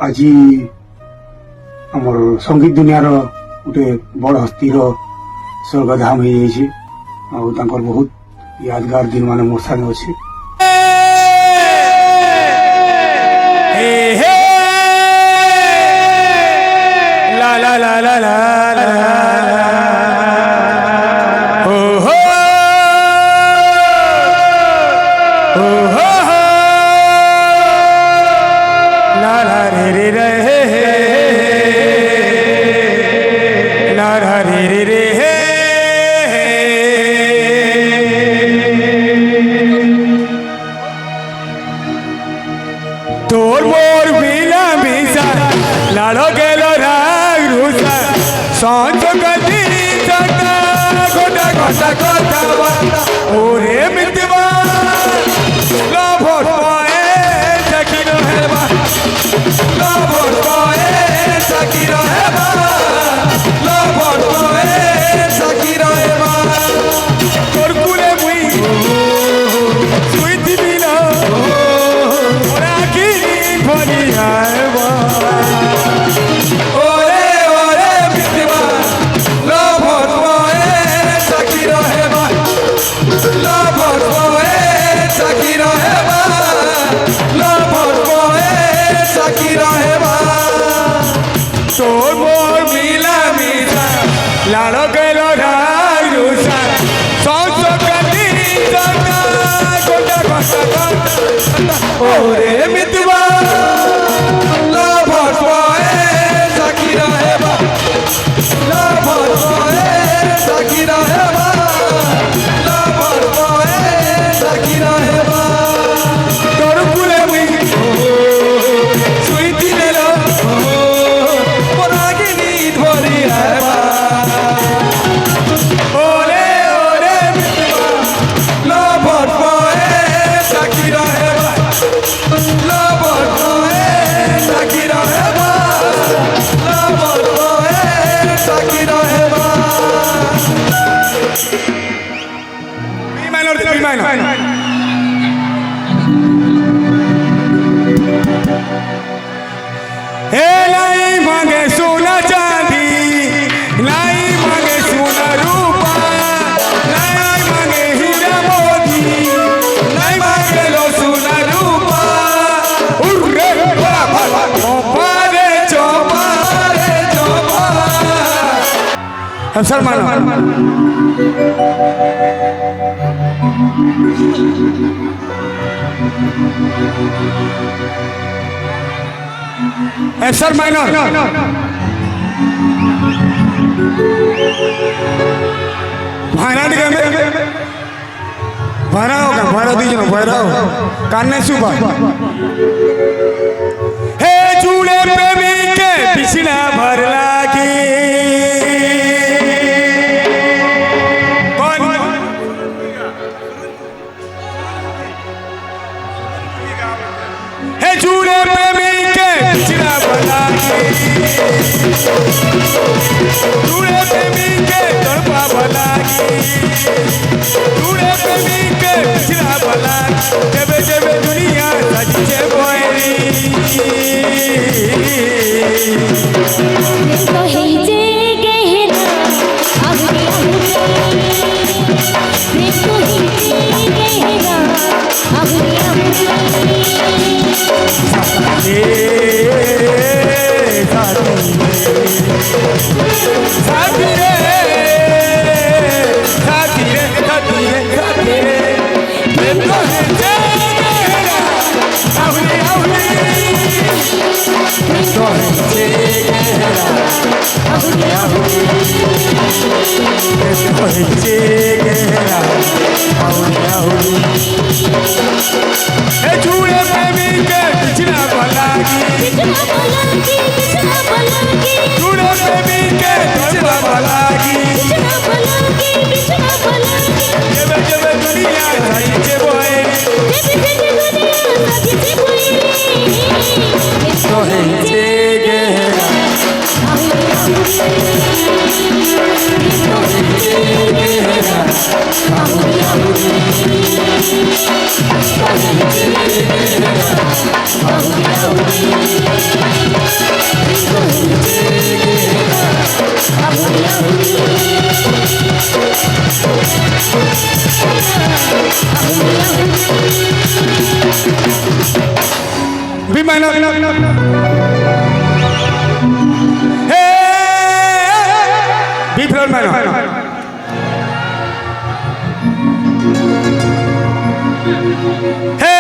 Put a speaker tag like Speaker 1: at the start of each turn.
Speaker 1: আজি আমার সঙ্গীত দুনিয়ার গোটে বড় হস্তির স্বর্গধাম হয়ে যাইছে ଆଉ ତାଙ୍କର ବହୁତ यादगार दिन ମାନେ ମୋର ସାଙ୍ଗେ ଅଛି।
Speaker 2: ला ला ला ला ला ला हो हो हो हो ला ला रे रे रे ला ला रे रे रे তোর মোর বিলা বিসা লাড়ো গেল রাগ রুসা সঞ্চ গতি জানা গোটা গোটা কথা বার্তা ওরে মিতবা লভর পায়ে চাকির হেবা লভর পায়ে চাকির হেবা লভর পায়ে চাকির হেবা তোর কুলে মুই সুই দিবি না ওরা কি ভরি আইবা ওরে ওরে মিতবা লভর পায়ে চাকির হেবা লভর পায়ে চাকির হেবা লভর পায়ে চাকির হেবা তোর মোর মিলা মিলা লাড়ো গেল রাগ রুসা সঞ্চ গতি জানা গোটা গোটা কথা ওরে মিতবা লভর পায়ে চাকির হেবা লভর পায়ে চাকির হেবা লভর পায়ে চাকির হেবা তোর কুলে মুই সুই দিল পরাগিনী ধরি হেবা ওরে ওরে মিতবা লভর পায়ে চাকির হেবা লভর পায়ে চাকির হেবা লভর পায়ে চাকির হেবা বি মাইনর বি মাইনর हे लाई मांगे सोना चांदी लाई मांगे सोना रूपा लाई मांगे हीरा मोती लाई मांगे लो सोना रूपा उर्रे चौपा रे चौपा रे चौपा हम सर मानो सर माइनर भाईरा दिखे में भाईरा होगा भाईरा दीजिए ना भाईरा हो कान्ने सुबह हे चूड़े प्रेमी के पिछला भर लागी हे चूड़े प्रेमी के पिछला चूड़े प्रेमी के तड़पा भलागी चूड़े प्रेमी के पिछला भला जबे जबे दुनिया सच्चे बोरी
Speaker 3: तो हे जे गहरा अगली देखो हे जे गहरा अगली
Speaker 2: साथी रे साथी रे साथी रे साथी रे देखो हे जे गहरा अगली देखो हे जे गहरा अगली देखो हे जे गहरा अगली हे चूड़े प्रेमी के पिछला भलागी चूड़े प्रेमी के पिछला भलागी जबे जबे दुनिया सच्चे बोरी तो हे जे गहरा
Speaker 3: Oh,
Speaker 2: Hey, B flat minor. Hey.